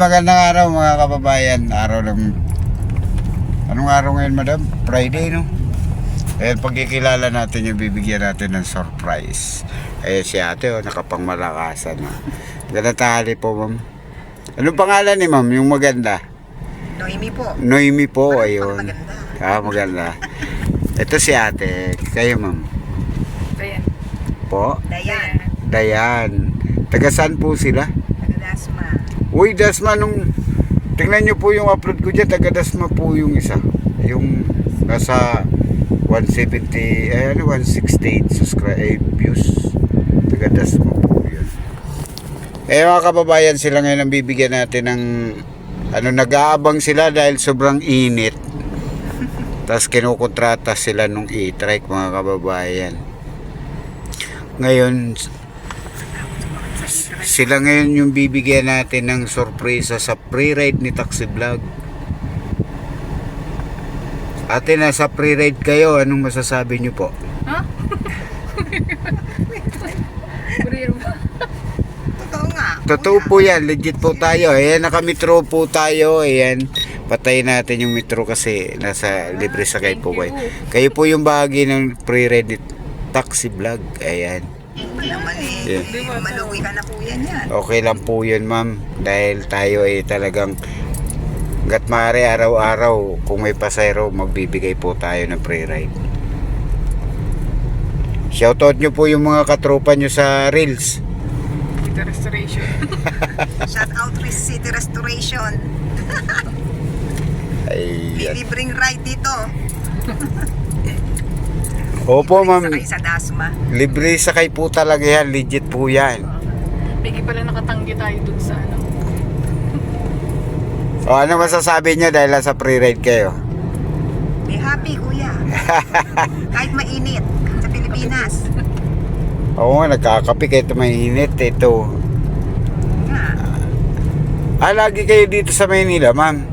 magandang araw mga kababayan. Araw ng... Anong araw ngayon, madam? Friday, no? Ayan, pagkikilala natin yung bibigyan natin ng surprise. Ayan si ate, oh, nakapangmalakasan. Oh. Ganda tahali po, ma'am. Anong pangalan ni ma'am? Yung maganda? Noemi po. Noemi po, Parang ayun. maganda. Maganda. Ito si ate. Kayo, ma'am? Dayan. Po? Dayan. Dayan. Taga saan po sila? Taga-Dasma. Uy, Dasma, tingnan nyo po yung upload ko dyan, taga Dasma po yung isa. Yung nasa 168 subscribe views. Taga Dasma po yun. Mga kababayan, sila ngayon ang bibigyan natin ng nag-aabang sila dahil sobrang init. Tapos kinukontrata sila nung e-trike, mga kababayan. Ngayon, sila ngayon yung bibigyan natin ng sorpresa sa pre-ride ni Taxi Vlog. Ate, nasa pre-ride kayo, anong masasabi nyo po? Ha? Career ba? Totoo nga. Totoo po yan, legit po tayo. Ayan, naka-metro po tayo. Ayan, patayin natin yung metro kasi nasa libre sakay po kayo. Kayo po yung bahagi ng pre-ride ni Taxi Vlog. Ayan. Naman Yeah. maluwi ka na po yan. Okay lang po yun, ma'am. Dahil tayo ay talagang gat maaari araw-araw kung may pasayro, magbibigay po tayo ng pre-ride. Shoutout nyo po yung mga katropa nyo sa Reels. Dito restoration. Shout out City Restoration. Ayan. Libreng ride dito. Opo, ma'am. Sakay sa Dasma. Libre sakay po talaga yan. Legit po yan. Bigay pala nakatanggi tayo dun sa Ano masasabi nyo dahil sa pre-ride kayo? Be happy, kuya. Kahit mainit sa Pilipinas. Oo nga, nagkakape kahit mainit. Ito. Nga. Lagi kayo dito sa Maynila, ma'am?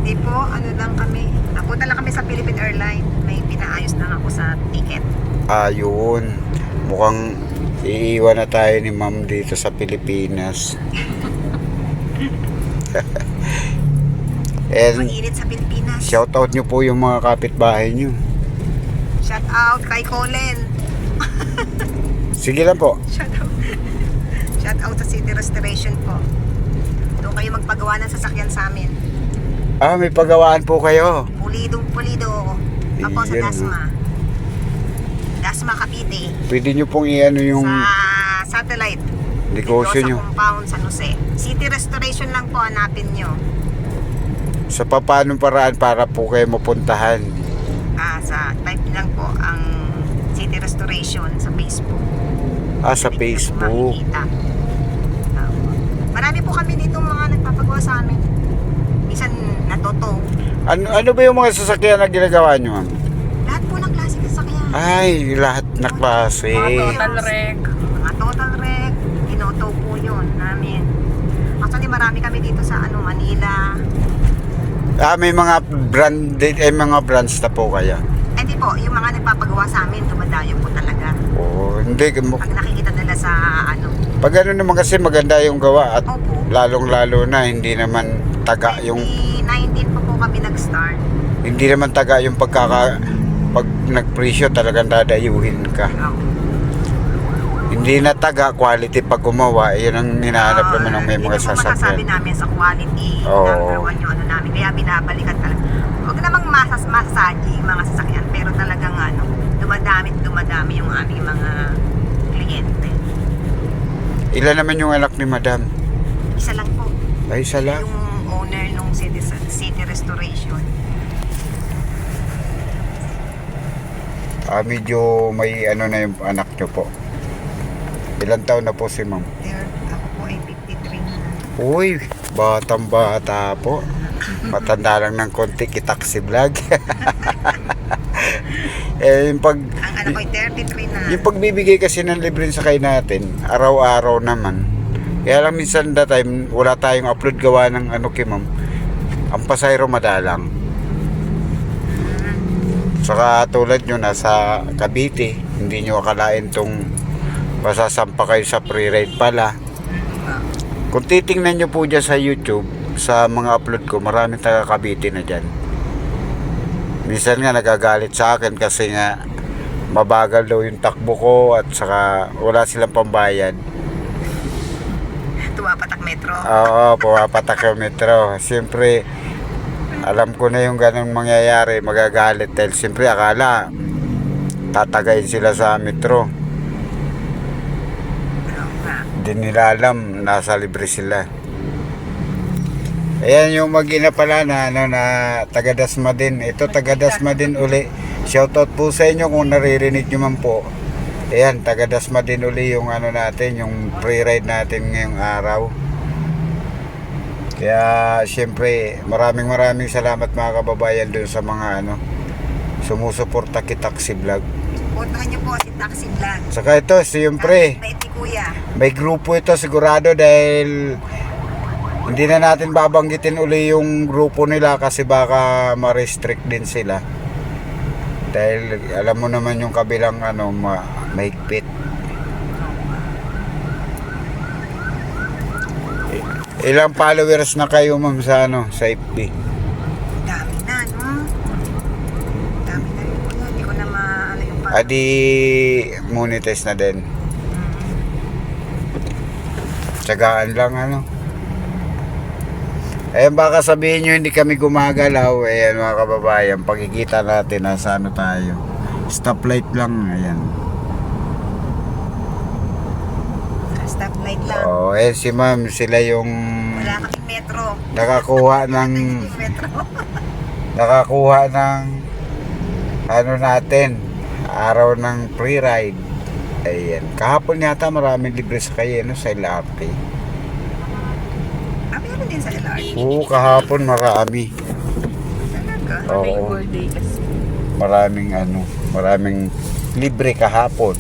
Di po, ano lang kami. Napunta lang kami sa Philippine Airlines. May pinaayos lang ako sa ticket. Ayun. Mukhang iiwan na tayo ni ma'am dito sa Pilipinas. And Mainit sa Pilipinas. shoutout nyo po yung mga kapitbahay nyo. Shout out kay Colin. Sige lang po. Shout out. Shout out sa City Restoration po. Doon kayo magpagawa ng sasakyan sa amin. May pagawaan po kayo. Pulido. Ako sa Iyan, Dasma. Dasma Cavite. Pwede nyo pong i-ano yung Sa satellite. negosyo Dito nyo. sa compound San Jose. City Restoration lang po, hanapin nyo. Sa papanong paraan para po kayo mapuntahan. Sa type lang po ang City Restoration sa Facebook. Sa Pwede nyo po Facebook. makikita. Marami po kami dito mga nagpapagawa sa amin. Minsan natuto. Ano ba yung mga sasakyan na ginagawa nyo, ma'am? Lahat po ng klase ng sasakyan. Ay, lahat na klase. Total wreck. Mga total wreck. Inoto po yun namin. Actually marami kami dito sa Manila. May mga mga brands na po kaya. Hindi po, yung mga nagpapagawa sa amin, dumadayo po talaga. Hindi. Pag nakikita nila sa Pag ano naman kasi maganda yung gawa at Opo. lalong-lalo na hindi naman taga yung 2019 pa po kami nag-start. hindi naman taga yung pag nagpresyo talagang dadayuhin ka. Hindi na taga quality pag gumawa, yun ang hinahanap naman ng may mga Hindi po masasabi sasakyan. namin sa quality. Oo. Number one yung namin. Kaya binabalikan talaga. Huwag namang masasaji yung mga sasakyan. Pero talagang dumadami yung aming mga kliyente. Ilan naman yung anak ni madam? Isa lang po. Ay, isa lang. Yung owner nung City Restoration. Medyo may na yung anak nyo po. Ilan taon na po si ma'am? Ako po ay 53 na. Uy, batang bata po. Matanda lang ng konti, Taxi Vlog. Yung Ang anak ko ay 33 na. yung pagbibigay kasi ng libreng sakay natin, araw-araw naman. Kaya lang minsan time, wala tayong upload gawa ng kay ma'am. Ang pasayro madalang. Saka tulad nyo, nasa Cavite, hindi nyo akalain tong masasampa kayo sa pre-ride pala. Kung titingnan nyo po dyan sa YouTube, sa mga upload ko, marami taga Cavite na dyan. Minsan nga nagagalit sa akin kasi nga mabagal daw yung takbo ko at saka wala silang pambayad. Tumapatak metro. Oo, pumapatak yung metro. Siyempre, alam ko na yung ganong mangyayari, magagalit dahil siyempre akala tatagayin sila sa metro. Oo nga. Hindi nila alam, nasa libre sila. Ayan yung mag-ina pala na, na taga Dasma din. Ito taga Dasma din uli. Shoutout po sa inyo kung naririnig nyo man po. Ayan, taga Dasma din uli yung natin, yung pre-ride natin ngayong araw. Kaya syempre maraming salamat mga kababayan dun sa mga sumusuporta kay Taxi Vlog. Puntahan niyo po si Taxi Vlog. Saka ito, siyempre Bait ni Kuya. may grupo ito sigurado dahil hindi na natin babanggitin uli yung grupo nila kasi baka ma-restrict din sila. Dahil alam mo naman yung kabilang mahigpit. Ilang followers na kayo ma'am sa sa FB? Dami na, no? Dami na rin po. Hindi ko na maala yung Adi monetize na din. Tsagaan lang Ayan, baka sabihin nyo hindi kami gumagalaw. Ayan mga kababayan, pagkikita natin nasa tayo. Stoplight lang, ayan. stoplight lang. Oh, si ma'am, sila yung Wala kaming metro. nakakuha ng Metro. nakakuha ng natin, araw ng free ride. Ayan, kahapon yata maraming libre sa kayo sa LRT. Meron din sa LRT. Oo, kahapon marami. Talaga. Oo, Labor Day kasi. maraming libre kahapon.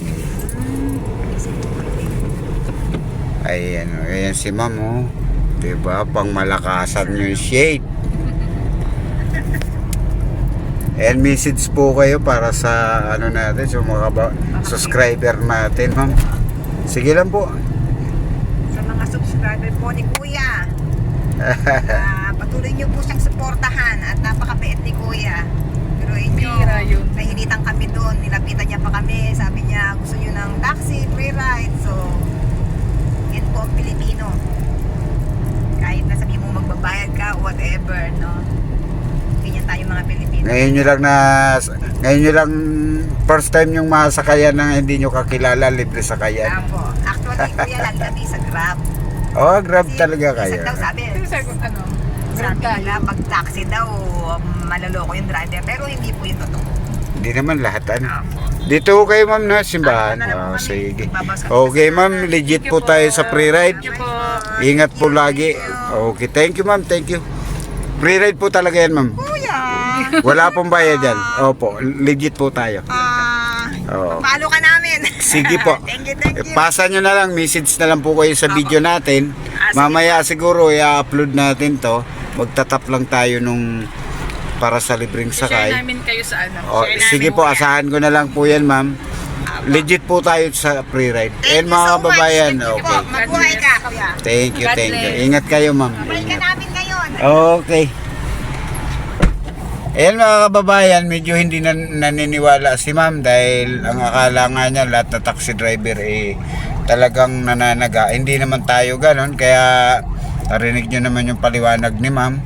Ayan si ma'am, oh. Diba, pang malakasan yung shade. And message po kayo para sa natin, sa mga subscriber natin, ma'am. Sige lang po. Sa mga subscriber po ni Kuya. Patuloy niyo po siyang suportahan at napakabait ni Kuya. Pero Bira yun. nahinitan kami doon, nilapitan niya pa kami, sabi niya gusto niyo ng taxi, free ride. So, yan po ang Pilipino. Kahit na sabi mo magbabayad ka, whatever, no? Ganyan tayo mga Pilipino. Ngayon nyo lang first time yung masakayan ng hindi nyo kakilala, libre sakayan. Apo. Actually, Kuya, lagi kami sa Grab. Oh, Grab Kasi talaga kayo. minsan daw sabi Grab nila tayo. pag taxi daw, maloloko yung driver. Pero hindi po yung totoo. Hindi naman lahat Apo. Dito ko kayo ma'am na simbahan. Ano na lang po kami. Sige. Babawas kami Okay sa- ma'am, legit po tayo sa pre-ride. Thank you po. Ingat po lagi. Okay, thank you ma'am, thank you. Pre-ride po talaga yan ma'am. Kuya! Wala pong bayad yan. Opo, legit po tayo. Oo. Follow ka namin. Sige po. Thank you. Pasa nyo na lang, message na lang po kayo sa video natin. Sige Mamaya siguro i-upload natin to. Magtatap lang tayo nung para sa libreng Share sakay. namin kayo sa O, Share namin sige po, yan. asahan ko na lang po yan ma'am. Legit po tayo sa pre-ride. Thank And you mga so much. kababayan, Thank you po. okay. Mabuhay ka, Kuya. Thank you, God thank you. bless. Ingat kayo ma'am. Balik ka Ingat. namin ngayon. Okay. Ayan mga kababayan, medyo hindi na naniniwala si ma'am dahil ang akala nga niya lahat na taxi driver talagang nananaga. Hindi naman tayo ganon, kaya narinig nyo naman yung paliwanag ni ma'am.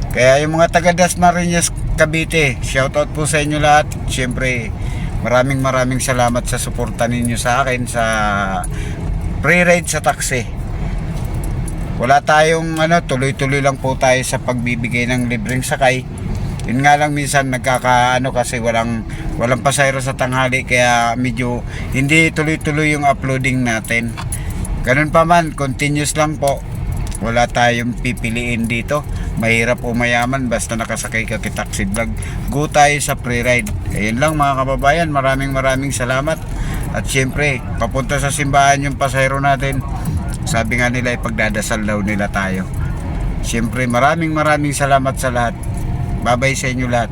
Kaya yung mga taga Dasmariñas Cavite, shoutout po sa inyo lahat. Siyempre, maraming salamat sa suporta ninyo sa akin sa pre-ride sa taxi. Wala tayong tuloy-tuloy lang po tayo sa pagbibigay ng libreng sakay. Yun nga lang minsan kasi walang pasahero sa tanghali kaya medyo hindi tuloy-tuloy yung uploading natin. Ganun pa man, continuous lang po. Wala tayong pipiliin dito. Mahirap o mayaman basta nakasakay ka kay Taxi Vlog. Go tayo sa pre-ride. Ayun lang mga kababayan, maraming salamat. At syempre, papunta sa simbahan yung pasahero natin. Sabi nga nila ipagdadasal daw nila tayo. Syempre, maraming salamat sa lahat. Bye-bye sa inyo lahat.